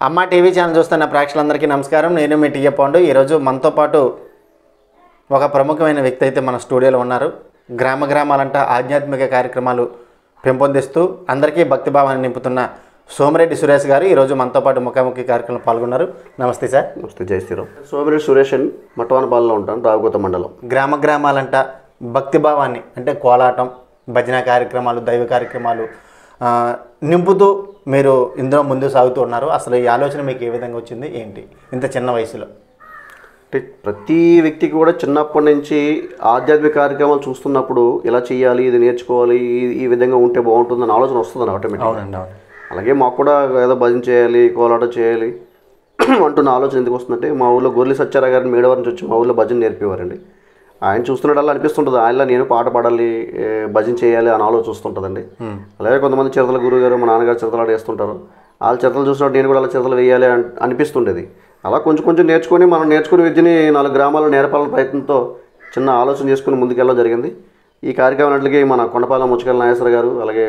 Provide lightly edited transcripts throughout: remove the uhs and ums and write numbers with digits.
అమ్మ TV channel చూస్తున్న ప్రేక్షకులందరికీ నమస్కారం. నేను మీ టీఏ పాండు. ఈరోజు మనతో పాటు ఒక ప్రముఖమైన వ్యక్తి అయితే మన స్టూడియోలో ఉన్నారు. గ్రామాలంట ఆధ్యాత్మిక కార్యక్రమాలు పెంపొందిస్తూ అందరికీ భక్తిభావాన్ని నింపుతున్న సోమిరెడ్డి సురేష్ గారు ఈరోజు మనతో పాటు ముఖాముఖి కార్యక్రమంలో పాల్గొన్నారు. నమస్తే సార్. నమస్తే, జై శ్రీరామ్. సోమిరెడ్డి సురేష్ అని మటవానపాలెంలో ఉంటాను, రావుకోట మండలం. గ్రామాలంట భక్తిభావాన్ని అంటే కోలాటం, భజన కార్యక్రమాలు, దైవ కార్యక్రమాలు నింపుతూ మీరు ఇందులో ముందు సాగుతూ ఉన్నారు. అసలు ఈ ఆలోచన మీకు ఏ విధంగా వచ్చింది, ఏంటి ఇంత చిన్న వయసులో? అంటే ప్రతి వ్యక్తికి కూడా చిన్నప్పటి నుంచి ఆధ్యాత్మిక కార్యక్రమాలు చూస్తున్నప్పుడు ఇలా చేయాలి, ఇది నేర్చుకోవాలి, ఈ విధంగా ఉంటే బాగుంటుందని ఆలోచన వస్తుంది ఆటోమేటిక్. అవునండి, అవును. అలాగే మాకు కూడా ఏదో భజన చేయాలి, కోలాటం చేయాలి అంటున్న ఆలోచన ఎందుకు వస్తుందంటే, మా ఊళ్ళో గొర్రెల సత్యారా గారిని మేడవారి నుంచి వచ్చి మా ఊళ్ళో భజన నేర్పేవారండి. ఆయన చూస్తున్నట్టు అనిపిస్తుంటుంది, ఆయనలో నేను పాట పాడాలి, భజన చేయాలి అని ఆలోచన వస్తుంటుందండి. అలాగే కొంతమంది చిరతల గురువు గారు, మా నాన్నగారు చిరతలు ఆడేస్తుంటారు, వాళ్ళ చిరతలు చూసినట్టు నేను కూడా అలా చిరతలు వేయాలి అనిపిస్తుండేది. అలా కొంచెం నేర్చుకుని మనం నేర్చుకునే విద్యని 4 గ్రామాల్లో నేర్పాలనే ప్రయత్నంతో చిన్న ఆలోచన చేసుకుని ముందుకెళ్ళడం జరిగింది. ఈ కార్యక్రమానికి మన కొండపాలెం ముచ్చకల నాగేశ్వర గారు, అలాగే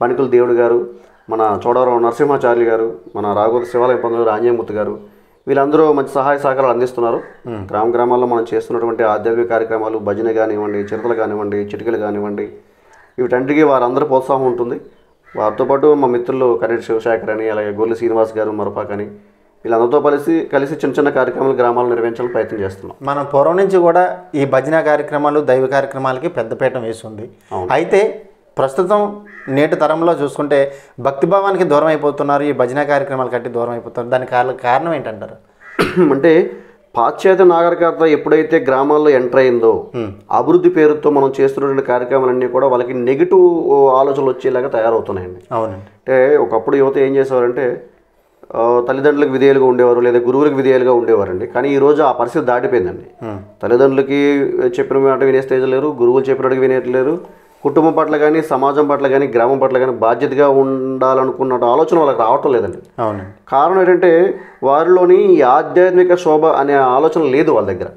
పనికుల దేవుడు గారు, మన చోడవరం నరసింహాచార్య గారు, మన రాఘోత శివాలయ పంతులు ఆంజనేయమూర్తి గారు, వీళ్ళందరూ మంచి సహాయ సహకారాలు అందిస్తున్నారు. గ్రామాల్లో మనం చేస్తున్నటువంటి ఆధ్యాత్మిక కార్యక్రమాలు, భజన కానివ్వండి, చిరతలు కానివ్వండి, చిటికలు కానివ్వండి, వీటన్నిటికీ వారందరూ ప్రోత్సాహం ఉంటుంది. వారితో పాటు మా మిత్రులు కరెంట్ శివశేఖర్ అని, అలాగే గొల్లి శ్రీనివాస్ గారు, మరపాక్ అని, వీళ్ళందరితో కలిసి చిన్న కార్యక్రమాలు గ్రామాలు నిర్వహించాలని ప్రయత్నం చేస్తున్నాం. మనం పూర్వం నుంచి కూడా ఈ భజన కార్యక్రమాలు, దైవ కార్యక్రమాలకి పెద్దపీఠం వేస్తుంది. అయితే ప్రస్తుతం నేటి తరంలో చూసుకుంటే భక్తిభావానికి దూరం అయిపోతున్నారు, ఈ భజన కార్యక్రమాలు కట్టి దూరం అయిపోతున్నారు. దానికి కారణం ఏంటంటారు? అంటే పాశ్చాత్య నాగరికత ఎప్పుడైతే గ్రామాల్లో ఎంటర్ అయిందో, అభివృద్ధి పేరుతో మనం చేస్తున్నటువంటి కార్యక్రమాలన్నీ కూడా వాళ్ళకి నెగిటివ్ ఆలోచనలు వచ్చేలాగా తయారవుతున్నాయండి. అవునండి. అంటే ఒకప్పుడు యువత ఏం చేసేవారంటే, తల్లిదండ్రులకు విధేయులుగా ఉండేవారు, లేదా గురువులకు విధేయులుగా ఉండేవారండి. కానీ ఈరోజు ఆ పరిస్థితి దాటిపోయిందండి. తల్లిదండ్రులకి చెప్పిన మాట వినే స్టేజ్ లేరు, గురువులు చెప్పినట్టుగా వినేట్లేరు. కుటుంబం పట్ల కానీ, సమాజం పట్ల కానీ, గ్రామం పట్ల కానీ బాధ్యతగా ఉండాలనుకున్న ఆలోచన వాళ్ళకి రావటం లేదండి. అవునండి. కారణం ఏంటంటే వారిలోని ఈ ఆధ్యాత్మిక శోభ అనే ఆలోచన లేదు వాళ్ళ దగ్గర.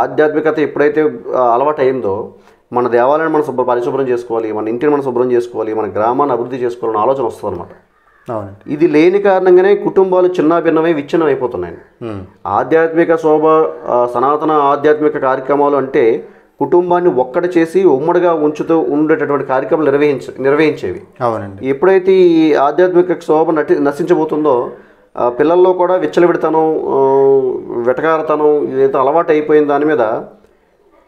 ఆధ్యాత్మికత ఎప్పుడైతే అలవాటు అయిందో, మన దేవాలయాన్ని మనం పరిశుభ్రం చేసుకోవాలి, మన ఇంటిని మనం శుభ్రం చేసుకోవాలి, మన గ్రామాన్ని అభివృద్ధి చేసుకోవాలన్న ఆలోచన వస్తుంది అనమాట. ఇది లేని కారణంగానే కుటుంబాలు భిన్నమై విచ్ఛిన్నం అయిపోతున్నాయి. ఆధ్యాత్మిక శోభ, సనాతన ఆధ్యాత్మిక కార్యక్రమాలు అంటే కుటుంబాన్ని ఒక్కటి చేసి ఉమ్మడిగా ఉంచుతూ ఉండేటటువంటి కార్యక్రమాలు నిర్వహించేవి. అవునండి. ఎప్పుడైతే ఈ ఆధ్యాత్మిక శోభ నశించబోతుందో, పిల్లల్లో కూడా విచ్చలవిడితనం, వెటకారతనం ఏదైతే అలవాటు అయిపోయిన దాని మీద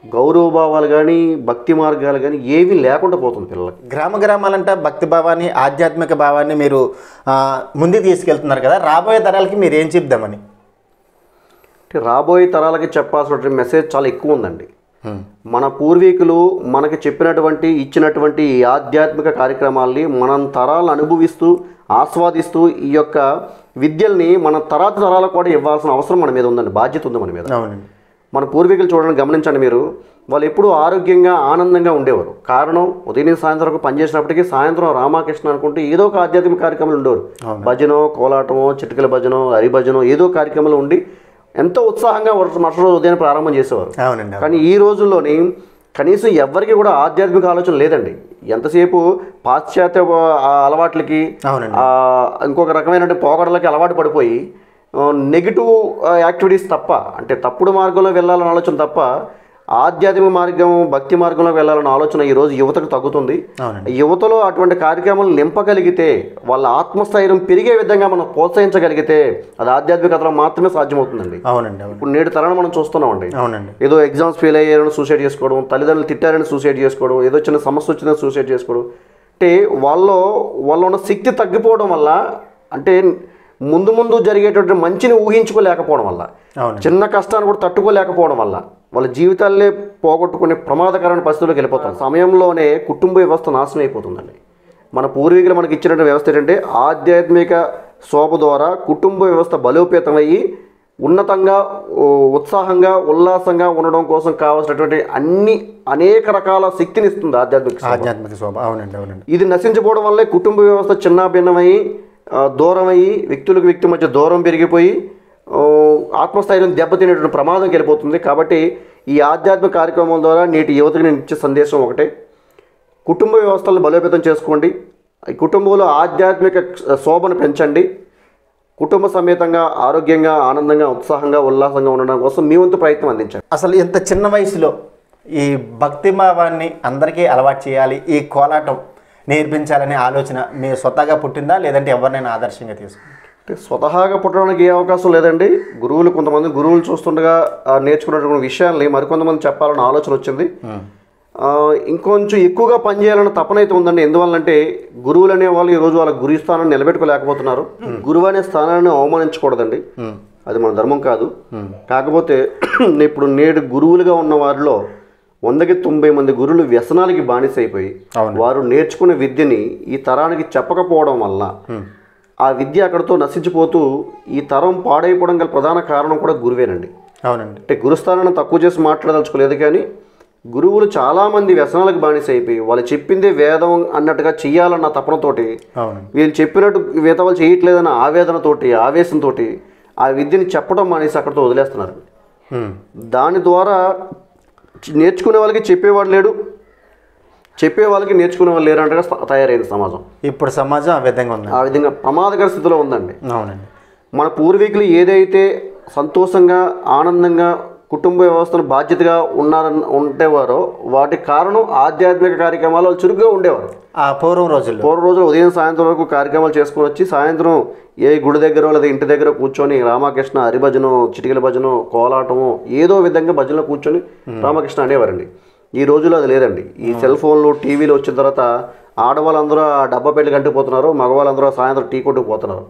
గౌరవభావాలు కానీ, భక్తి మార్గాలు కానీ ఏమీ లేకుండా పోతుంది పిల్లలకి. గ్రామాలంటే భక్తి భావాన్ని, ఆధ్యాత్మిక భావాన్ని మీరు ముందుకు తీసుకెళ్తున్నారు కదా, రాబోయే తరాలకి మీరు ఏం చెప్దామని? అంటే రాబోయే తరాలకి చెప్పాల్సిన మెసేజ్ చాలా ఎక్కువ ఉందండి. మన పూర్వీకులు మనకి ఇచ్చినటువంటి ఈ ఆధ్యాత్మిక కార్యక్రమాల్ని మనం తరాలను అనుభవిస్తూ, ఆస్వాదిస్తూ ఈ యొక్క విద్యల్ని మన తరాలకు కూడా ఇవ్వాల్సిన అవసరం మన మీద ఉందండి, బాధ్యత ఉంది మన మీద. అవునండి. మన పూర్వీకులు చూడండి, గమనించండి మీరు, వాళ్ళు ఎప్పుడూ ఆరోగ్యంగా, ఆనందంగా ఉండేవారు. కారణం, ఉదయం సాయంత్రం వరకు పనిచేసినప్పటికీ సాయంత్రం రామకృష్ణ అనుకుంటే ఏదో ఒక ఆధ్యాత్మిక కార్యక్రమాలు ఉండేవారు. భజనో, కోలాటమో, చిటికల భజనో, హరిభజనో ఏదో కార్యక్రమాలు ఉండి ఎంతో ఉత్సాహంగా మరుసటి రోజు ఉదయం ప్రారంభం చేసేవారు. కానీ ఈ రోజుల్లోని కనీసం ఎవరికి కూడా ఆధ్యాత్మిక ఆలోచన లేదండి. ఎంతసేపు పాశ్చాత్య అలవాట్లకి, ఇంకొక రకమైన పోకడలకి అలవాటు పడిపోయి నెగిటివ్ యాక్టివిటీస్ తప్ప, అంటే తప్పుడు మార్గంలో వెళ్ళాలన్న ఆలోచన తప్ప ఆధ్యాత్మిక మార్గం, భక్తి మార్గంలో వెళ్ళాలన్న ఆలోచన ఈరోజు యువతకు తగ్గుతుంది. యువతలో అటువంటి కార్యక్రమాలు నింపగలిగితే, వాళ్ళ ఆత్మస్థైర్యం పెరిగే విధంగా మనం ప్రోత్సహించగలిగితే అది ఆధ్యాత్మికతలో మాత్రమే సాధ్యమవుతుందండి. అవునండి. ఇప్పుడు నేటి తరాన్ని మనం చూస్తున్నామండి. అవునండి. ఏదో ఎగ్జామ్స్ ఫెయిల్ అయ్యారని సూసైడ్ చేసుకోవడం, తల్లిదండ్రులు తిట్టారని సూసైడ్ చేసుకోవడం, ఏదో చిన్న సమస్య వచ్చిందని సూసైడ్ చేసుకోవడం. అంటే వాళ్ళలో ఉన్న శక్తి తగ్గిపోవడం వల్ల, అంటే ముందు జరిగేటువంటి మంచిని ఊహించుకోలేకపోవడం వల్ల, చిన్న కష్టాన్ని కూడా తట్టుకోలేకపోవడం వల్ల వాళ్ళ జీవితాలే పోగొట్టుకునే ప్రమాదకరమైన పరిస్థితుల్లోకి వెళ్ళిపోతాం. సమయంలోనే కుటుంబ వ్యవస్థ నాశనం అయిపోతుందండి. మన పూర్వీకులు మనకి ఇచ్చినటువంటి వ్యవస్థ ఏంటంటే, ఆధ్యాత్మిక శోభ ద్వారా కుటుంబ వ్యవస్థ బలోపేతమయ్యి ఉన్నతంగా, ఉత్సాహంగా, ఉల్లాసంగా ఉండడం కోసం కావాల్సినటువంటి అనేక రకాల శక్తిని ఇస్తుంది ఆధ్యాత్మిక శోభ. అవునండి, అవునండి. ఇది నశించిపోవడం వల్లే కుటుంబ వ్యవస్థ చిన్నాభిన్నమయ్యి, దూరమయ్యి, వ్యక్తులకు వ్యక్తి మధ్య దూరం పెరిగిపోయి ఆత్మస్థైర్యం దెబ్బతినేటువంటి ప్రమాదంకి వెళ్ళిపోతుంది. కాబట్టి ఈ ఆధ్యాత్మిక కార్యక్రమం ద్వారా నేటి యువతకి నేను ఇచ్చే సందేశం ఒకటే, కుటుంబ వ్యవస్థలను బలోపేతం చేసుకోండి, ఈ కుటుంబంలో ఆధ్యాత్మిక శోభను పెంచండి. కుటుంబ సమేతంగా ఆరోగ్యంగా ఆనందంగా ఉత్సాహంగా ఉల్లాసంగా ఉండడం కోసం మీ వంతు ప్రయత్నం అందించండి. అసలు ఇంత చిన్న వయసులో ఈ భక్తి భావాన్ని అందరికీ అలవాటు చేయాలి, ఈ కోలాటం నేర్పించాలనే ఆలోచన మీ స్వతహాగా పుట్టిందా, లేదంటే ఎవరినైనా ఆదర్శంగా తీసుకుంటారు? స్వతహాగా పుట్టడానికి ఏ అవకాశం లేదండి. కొంతమంది గురువులు చూస్తుండగా నేర్చుకున్నటువంటి విషయాల్ని మరికొంతమంది చెప్పాలన్న ఆలోచన వచ్చింది. ఇంకొంచెం ఎక్కువగా పనిచేయాలన్న తపన అయితే ఉందండి. ఎందువల్లంటే గురువులు అనేవాళ్ళు ఈరోజు వాళ్ళ గురు స్థానాన్ని నిలబెట్టుకోలేకపోతున్నారు. గురువు అనే స్థానాన్ని అవమానించకూడదండి, అది మన ధర్మం కాదు. కాకపోతే ఇప్పుడు నేడు గురువులుగా ఉన్న వారిలో 100కి 90 మంది గురువులు వ్యసనాలకి బానిసైపోయి వారు నేర్చుకున్న విద్యని ఈ తరానికి చెప్పకపోవడం వల్ల ఆ విద్య అక్కడితో నశించిపోతూ ఈ తరం పాడైపోవడం గల ప్రధాన కారణం కూడా గురువేనండి. అవునండి. అంటే గురుస్థానాన్ని తక్కువ చేసి మాట్లాడదలుచుకోలేదు, కానీ గురువులు చాలామంది వ్యసనాలకు బానిస అయిపోయి వాళ్ళు చెప్పిందే వేదం అన్నట్టుగా చెయ్యాలన్న తపనతోటి, వీళ్ళు చెప్పినట్టు మిగతా వాళ్ళు చేయట్లేదన్న ఆవేదనతోటి ఆవేశంతో ఆ విద్యని చెప్పడం మానేసి అక్కడితో వదిలేస్తున్నారు. దాని ద్వారా నేర్చుకునే వాళ్ళకి చెప్పేవాడు లేడు, చెప్పే వాళ్ళకి నేర్చుకునే వాళ్ళు లేరు అంటగా తయారైంది సమాజం. ఇప్పుడు సమాజం ఆ విధంగా ఉంది, ఆ విధంగా ప్రమాదకర స్థితిలో ఉందండి. అవునండి. మన పూర్వీకులు ఏదైతే సంతోషంగా ఆనందంగా కుటుంబ వ్యవస్థను బాధ్యతగా ఉండేవారో వాటికి కారణం ఆధ్యాత్మిక కార్యక్రమాలు వాళ్ళు చురుగ్గా ఉండేవారు. ఆ పూర్వం రోజుల్లో ఉదయం సాయంత్రం వరకు కార్యక్రమాలు చేసుకొని వచ్చి సాయంత్రం ఏ గుడి దగ్గర లేదా ఇంటి దగ్గర కూర్చొని రామకృష్ణ హరిభజను, చిటికల భజను, కోలాటము ఏదో విధంగా భజనలో కూర్చొని రామకృష్ణ అనేవారండి. ఈ రోజుల్లో అది లేదండి. ఈ సెల్ ఫోన్లు టీవీలు వచ్చిన తర్వాత ఆడవాళ్ళందరూ ఆ డబ్బా పెళ్లి కంటిపోతున్నారు, మగవాళ్ళందరూ సాయంత్రం టీ కొట్టుకు పోతున్నారు,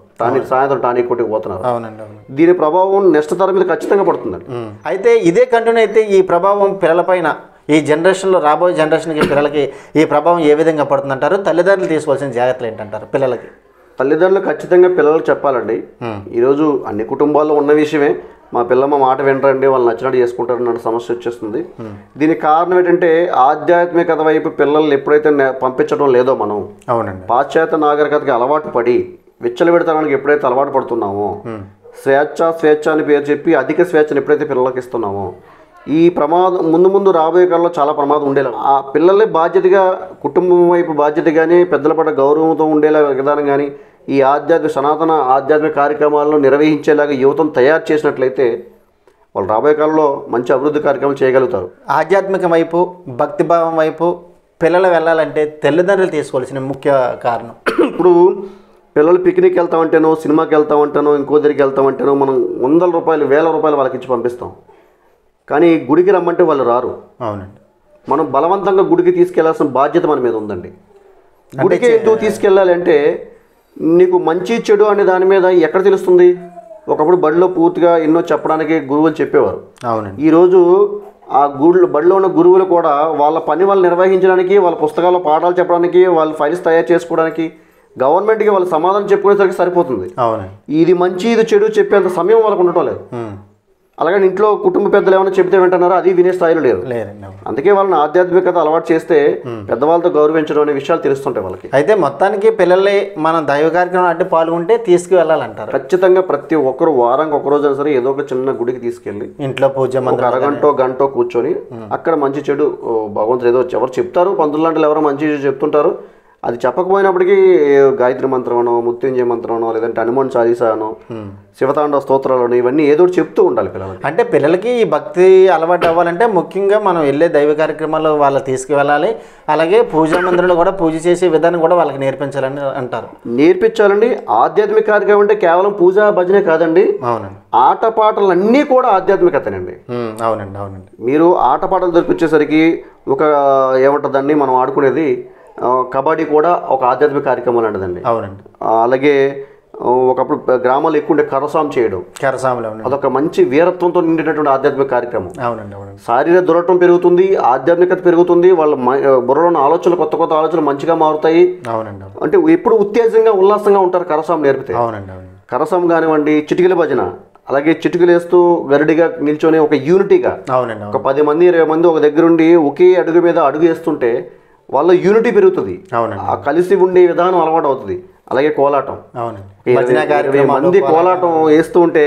సాయంత్రం టానిక్ కొట్టుకు పోతున్నారు. దీని ప్రభావం నెక్స్ట్ తరం మీద ఖచ్చితంగా పడుతుందండి. అయితే ఇదే కంటిన్యూ అయితే ఈ ప్రభావం పిల్లలపైన, ఈ జనరేషన్లో రాబోయే జనరేషన్కి పిల్లలకి ఈ ప్రభావం ఏ విధంగా పడుతుందంటారు? తల్లిదండ్రులు తీసుకోవాల్సిన జాగ్రత్తలు ఏంటంటారు పిల్లలకి? తల్లిదండ్రులు ఖచ్చితంగా పిల్లలకు చెప్పాలండి. ఈరోజు అన్ని కుటుంబాల్లో ఉన్న విషయమే, మా మాట వినరండి, వాళ్ళు నచ్చినట్టు చేసుకుంటారు అన్న సమస్య వచ్చేస్తుంది. దీనికి కారణం ఏంటంటే ఆధ్యాత్మికత వైపు పిల్లల్ని ఎప్పుడైతే పంపించడం లేదో మనం, అవునండి, పాశ్చాత్య నాగరికతకి అలవాటు పడి విచ్చలవిడతనానికి ఎప్పుడైతే అలవాటు పడుతున్నామో, స్వేచ్ఛ అని పేరు చెప్పి అధిక స్వేచ్ఛను ఎప్పుడైతే పిల్లలకి ఇస్తున్నామో, ఈ ప్రమాదం ముందు రాబోయే కాలంలో చాలా ప్రమాదం ఉండేలా ఆ పిల్లలే బాధ్యతగా, కుటుంబం వైపు బాధ్యతగానే పెద్దల పట్ల గౌరవంతో ఉండేలా విధానం కానీ ఈ సనాతన ఆధ్యాత్మిక కార్యక్రమాలను నిర్వహించేలాగా యువతను తయారు చేసినట్లయితే వాళ్ళు రాబోయే కాలంలో మంచి అభివృద్ధి కార్యక్రమాలు చేయగలుగుతారు. ఆధ్యాత్మికం వైపు, భక్తిభావం వైపు పిల్లలు వెళ్ళాలంటే తల్లిదండ్రులు తీసుకోవాల్సిన ముఖ్య కారణం. ఇప్పుడు పిల్లలు పిక్నిక్ వెళ్తామంటేనో, సినిమాకి వెళ్తామంటేనో, ఇంకో దగ్గరికి వెళ్తామంటేనో మనం 100 రూపాయలు 1000 రూపాయలు వాళ్ళకి ఇచ్చి పంపిస్తాం, కానీ గుడికి రమ్మంటే వాళ్ళు రారు. అవునండి. మనం బలవంతంగా గుడికి తీసుకెళ్లాల్సిన బాధ్యత మన మీద ఉందండి. గుడికి ఎందుకు తీసుకెళ్ళాలి అంటే నీకు మంచి చెడు అనే దాని మీద ఎక్కడ తెలుస్తుంది? ఒకప్పుడు బడిలో పూర్తిగా ఎన్నో చెప్పడానికి గురువులు చెప్పేవారు. అవునండి. ఈరోజు ఆ బడిలో ఉన్న గురువులు కూడా వాళ్ళ పని వాళ్ళు నిర్వహించడానికి, వాళ్ళ పుస్తకాల్లో పాఠాలు చెప్పడానికి, వాళ్ళ ఫైల్స్ తయారు చేసుకోవడానికి, గవర్నమెంట్కి వాళ్ళ సమాధానం చెప్పుకునేసరికి సరిపోతుంది. అవునండి. ఇది మంచి ఇది చెడు చెప్పేంత సమయం వాళ్ళకు ఉండటం లేదు. అలాగే ఇంట్లో కుటుంబ పెద్దలు ఏమైనా చెబితే వింటున్నారో అది వినే స్థాయిలో లేదు. అందుకే వాళ్ళని ఆధ్యాత్మికత అలవాటు చేస్తే పెద్దవాళ్ళతో గౌరవించడం అనే విషయాలు తెలుస్తుంటాయి వాళ్ళకి. అయితే మొత్తానికి పిల్లల్ని మనం దైవ కార్యక్రమం అంటే పాల్గొంటే తీసుకువెళ్ళాలంటారు. ఖచ్చితంగా ప్రతి ఒక్కరు వారానికి ఒక రోజు సరే ఏదో ఒక చిన్న గుడికి తీసుకెళ్ళి ఇంట్లో పూజ గంటో కూర్చొని అక్కడ మంచి చెడు భగవంతుడు ఏదో ఎవరు చెప్తారు, పంతులు లాంటి ఎవరో మంచి చెప్తుంటారు, అది చెప్పకపోయినప్పటికీ గాయత్రి మంత్రమనో, మృత్యుంజయ మంత్రమనో, లేదంటే హనుమాన్ చాలీసానో, శివతాండవ స్తోత్రాలను ఇవన్నీ ఏదో చెప్తూ ఉండాలి పిల్లలకి. అంటే పిల్లలకి ఈ భక్తి అలవాటు అవ్వాలంటే ముఖ్యంగా మనం వెళ్ళే దైవ కార్యక్రమాలు వాళ్ళు తీసుకువెళ్ళాలి. అలాగే పూజా మందిరంలో కూడా పూజ చేసే విధానం కూడా వాళ్ళకి నేర్పించాలని అంటారు. నేర్పించాలండి. ఆధ్యాత్మిక కార్యక్రమం అంటే కేవలం పూజా భజనే కాదండి. అవునండి. ఆటపాటలు అన్నీ కూడా ఆధ్యాత్మికతనండి. అవునండి. అవునండి. మీరు ఆటపాటలు దొరికొచ్చేసరికి ఒక ఏమంటుందండి మనం ఆడుకునేది కబడ్డీ కూడా ఒక ఆధ్యాత్మిక కార్యక్రమం లాంటిదండి. అవునండి. అలాగే ఒకప్పుడు గ్రామాల్లో ఎక్కువ ఉండే కరసాం చేయడం, అదొక మంచి వీరత్వంతో నిండినటువంటి ఆధ్యాత్మిక కార్యక్రమం. అవునండి. శారీరక దృఢత్వం పెరుగుతుంది, ఆధ్యాత్మికత పెరుగుతుంది, వాళ్ళ బుర్రలో ఉన్న ఆలోచనలు కొత్త ఆలోచనలు మంచిగా మారుతాయి. అవునండి. అంటే ఎప్పుడు ఉత్తేజంగా ఉల్లాసంగా ఉంటారు కరసాం నేర్పితే. అవునండి. కరసాం కానివ్వండి, చిటికల భజన, అలాగే చిటికలు వేస్తూ గరిడిగా నిల్చొని ఒక యూనిటీగా ఒక 10 మంది 20 మంది ఒక దగ్గరుండి ఒకే అడుగు మీద అడుగు వేస్తుంటే వాళ్ళ యూనిటీ పెరుగుతుంది, ఆ కలిసి ఉండే విధానం అలవాటు అవుతుంది. అలాగే కోలాటం. అవునండి. 20 మంది కోలాటం వేస్తూ ఉంటే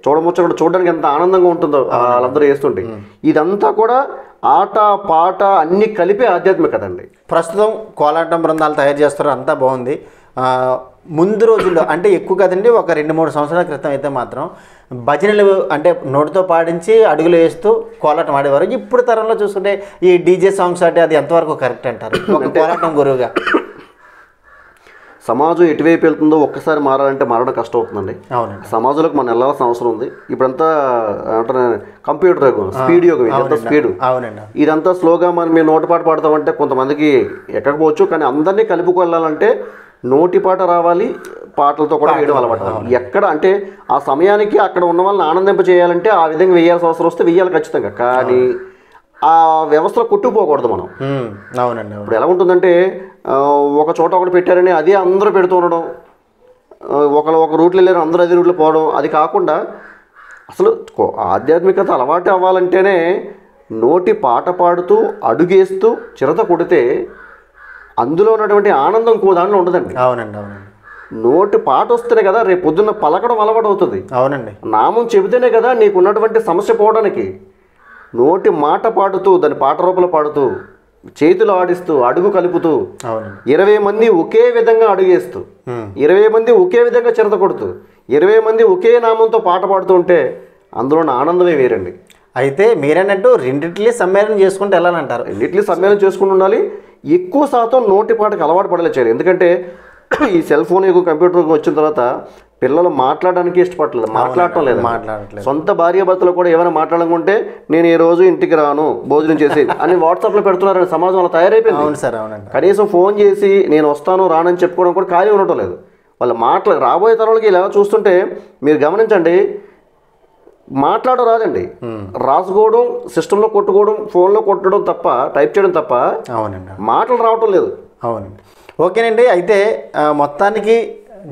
చూడడానికి ఎంత ఆనందంగా ఉంటుందో వాళ్ళందరూ వేస్తుంటే. ఇదంతా కూడా ఆట పాట అన్ని కలిపి ఆధ్యాత్మికత అండి. ప్రస్తుతం కోలాటం బృందాలు తయారు చేస్తారు, అంతా బాగుంది. ముందు రోజుల్లో అంటే ఎక్కువ కదండి, ఒక 2-3 సంవత్సరాల క్రితం అయితే మాత్రం భజనలు అంటే నోటితో పాడించి అడుగులు వేస్తూ కోలాటం ఆడేవారు. ఇప్పుడు తరంలో చూస్తుంటే ఈ డీజే సాంగ్స్ అంటే అది ఎంతవరకు కరెక్ట్ అంటారు ఒక కోలాటం గురువుగా? సమాజం ఎటువైపు వెళ్తుందో ఒక్కసారి మారాలంటే మారడం కష్టం అవుతుందండి. అవునండి. సమాజంలోకి మనం వెళ్ళాల్సిన అవసరం ఉంది. ఇప్పుడంతా అంటే కంప్యూటర్ యుగం, స్పీడ్ యుగం, ఇదంతా స్పీడ్. అవునండి. ఇదంతా స్లోగా మేము నోటిపాట పాడతామంటే కొంతమందికి ఎక్కకపోవచ్చు, కానీ అందరినీ కలుపుకెళ్ళాలంటే నోటిపాట రావాలి, పాటలతో కూడా వేయడం అలవాటు. ఎక్కడ అంటే ఆ సమయానికి అక్కడ ఉన్న వాళ్ళని ఆనందింప చేయాలంటే ఆ విధంగా వేయాల్సిన అవసరం వస్తే వేయాలి ఖచ్చితంగా, కానీ ఆ వ్యవస్థలో కొట్టుకుపోకూడదు మనం. అవునండి. ఇప్పుడు ఎలా ఉంటుందంటే ఒక చోట ఒకటి పెట్టారని అదే అందరూ పెడుతూ ఉండడం, ఒక రూట్లో వెళ్ళారు అందరూ అదే రూట్లో పోవడం, అది కాకుండా అసలు ఆధ్యాత్మికత అలవాటు అవ్వాలంటేనే నోటి పాట పాడుతూ అడుగేస్తూ చిరత కొడితే అందులో ఉన్నటువంటి ఆనందం ఇంకో దాంట్లో ఉండదండి. అవునండి. అవునండి. నోటి పాట వస్తేనే కదా రేపు పొద్దున్న పలకడం అలవాటు అవుతుంది. అవునండి. నామం చెబితేనే కదా నీకు ఉన్నటువంటి సమస్య పోవడానికి. నోటి మాట పాడుతూ దాని పాట రూపంలో పాడుతూ చేతులు ఆడిస్తూ అడుగు కలుపుతూ 20 మంది ఒకే విధంగా అడుగేస్తూ 20 మంది ఒకే విధంగా చిరత కొడుతూ 20 మంది ఒకే నామంతో పాట పాడుతూ ఉంటే అందులో ఆనందమే వేరండి. అయితే మీరేనట్టు రెండిట్లీ సమ్మేళనం చేసుకుంటే వెళ్ళాలంటారు. రెండిట్లీ సమ్మేళనం చేసుకుని ఉండాలి. ఎక్కువ శాతం నోటి పాటకు అలవాటు పడలే చేయాలి. ఎందుకంటే ఈ సెల్ ఫోన్ కంప్యూటర్ వచ్చిన తర్వాత పిల్లలు మాట్లాడడానికి ఇష్టపడలేదు, మాట్లాడటం లేదు. సొంత భార్యాభర్తలు కూడా ఏమైనా మాట్లాడాలనుకుంటే నేను ఈ రోజు ఇంటికి రాను భోజనం చేసి అని వాట్సాప్లో పెడుతున్నారని సమాజం అలా తయారైపోయింది. అవును సార్, అవునండి. కనీసం ఫోన్ చేసి నేను వస్తాను రానని చెప్పుకోవడం కూడా ఖాళీ ఉండటం లేదు. వాళ్ళ రాబోయే తరాలకి ఇలా చూస్తుంటే మీరు గమనించండి, మాట్లాడడం రాదండి, రాసుకోవడం, సిస్టంలో కొట్టుకోవడం, ఫోన్లో కొట్టడం తప్ప, టైప్ చేయడం తప్ప అవునండి మాటలు రావటం లేదు. అవునండి. ఓకేనండి. అయితే మొత్తానికి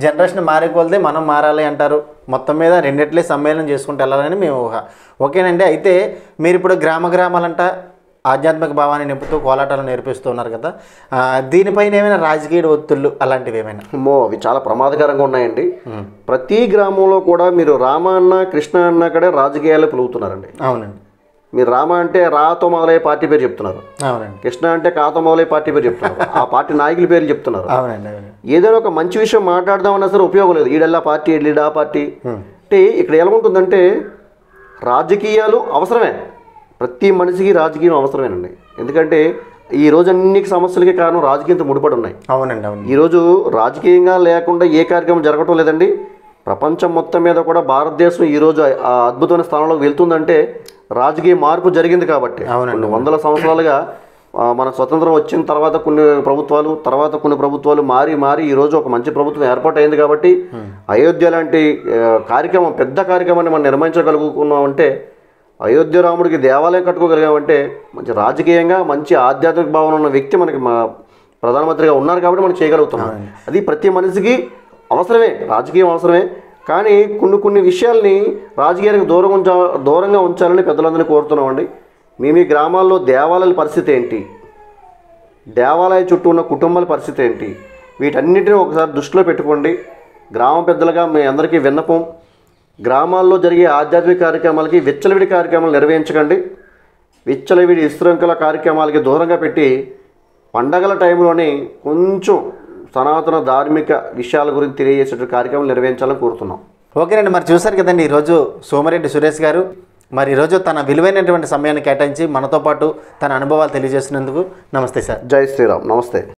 జనరేషన్ మారే కొలది మనం మారాలి అంటారు. మొత్తం మీద రెండిట్లే సమ్మేళనం చేసుకుంటూ వెళ్ళాలని మేము ఊహ. ఓకేనండి. అయితే మీరు ఇప్పుడు గ్రామాలంట ఆధ్యాత్మిక భావాన్ని నింపుతూ కోలాటాలు నేర్పిస్తూ ఉన్నారు కదా, దీనిపైన ఏమైనా రాజకీయ ఒత్తిళ్ళు అలాంటివి ఏమైనా? అవి చాలా ప్రమాదకరంగా ఉన్నాయండి. ప్రతి గ్రామంలో కూడా మీరు రామ అన్న కృష్ణ అన్న కడే రాజకీయాలు పిలుగుతున్నారండి. అవునండి. మీరు రామ అంటే రాతో మొదలయ్యే పార్టీ పేరు చెప్తున్నారు, అవునండి. కృష్ణ అంటే కాతో మొదలయ్యే పార్టీ పేరు చెప్తున్నారు, ఆ పార్టీ నాయకుల పేర్లు చెప్తున్నారు. అవునండి. ఏదైనా ఒక మంచి విషయం మాట్లాడదామన్నా సరే ఉపయోగం లేదు, ఈడల్లా పార్టీ ఈడ ఆ పార్టీ. అంటే ఇక్కడ ఎలా ఉంటుందంటే రాజకీయాలు అవసరమే, ప్రతి మనిషికి రాజకీయం అవసరమేనండి. ఎందుకంటే ఈ రోజు అన్ని సమస్యలకి కారణం రాజకీయంతో ముడిపడి ఉన్నాయి. అవునండి. అవును. ఈరోజు రాజకీయంగా లేకుండా ఏ కార్యక్రమం జరగటం లేదండి. ప్రపంచం మొత్తం మీద కూడా భారతదేశం ఈరోజు ఆ అద్భుతమైన స్థానంలోకి వెళ్తుందంటే రాజకీయ మార్పు జరిగింది కాబట్టి. కొన్ని వందల సంవత్సరాలుగా మన స్వతంత్రం వచ్చిన తర్వాత కొన్ని ప్రభుత్వాలు మారి ఈరోజు ఒక మంచి ప్రభుత్వం ఏర్పాటు అయింది కాబట్టి అయోధ్య లాంటి కార్యక్రమం, పెద్ద కార్యక్రమాన్ని మనం నిర్వహించగలుగుతున్నామంటే, అయోధ్య రాముడికి దేవాలయం కట్టుకోగలిగామంటే మంచి రాజకీయంగా మంచి ఆధ్యాత్మిక భావన ఉన్న వ్యక్తి మనకి ప్రధానమంత్రిగా ఉన్నారు కాబట్టి మనం చేయగలుగుతున్నాం. అది ప్రతి మనిషికి అవసరమే, రాజకీయం అవసరమే. కానీ కొన్ని విషయాల్ని రాజకీయానికి దూరంగా ఉంచాలని పెద్దలందరినీ కోరుతున్నామండి. మీ గ్రామాల్లో దేవాలయాల పరిస్థితి ఏంటి, దేవాలయ చుట్టూ ఉన్న కుటుంబాల పరిస్థితి ఏంటి, వీటన్నిటిని ఒకసారి దృష్టిలో పెట్టుకోండి. గ్రామ పెద్దలుగా మీ అందరికీ విన్నపం, గ్రామాల్లో జరిగే ఆధ్యాత్మిక కార్యక్రమాలకి విచ్చలవిడి కార్యక్రమాలు నిర్వహించకండి. విచ్చలవిడి విశృంఖల కార్యక్రమాలకి దూరంగా పెట్టి పండగల టైంలోనే కొంచెం సనాతన ధార్మిక విషయాల గురించి తెలియజేసే కార్యక్రమాలు నిర్వహించాలని కోరుతున్నాం. ఓకేనండి. మరి చూసారు కదండి ఈరోజు సోమిరెడ్డి సురేష్ గారు మరి ఈరోజు తన విలువైనటువంటి సమయాన్ని కేటాయించి మనతో పాటు తన అనుభవాలు తెలియజేసినందుకు నమస్తే సార్. జై శ్రీరామ్. నమస్తే.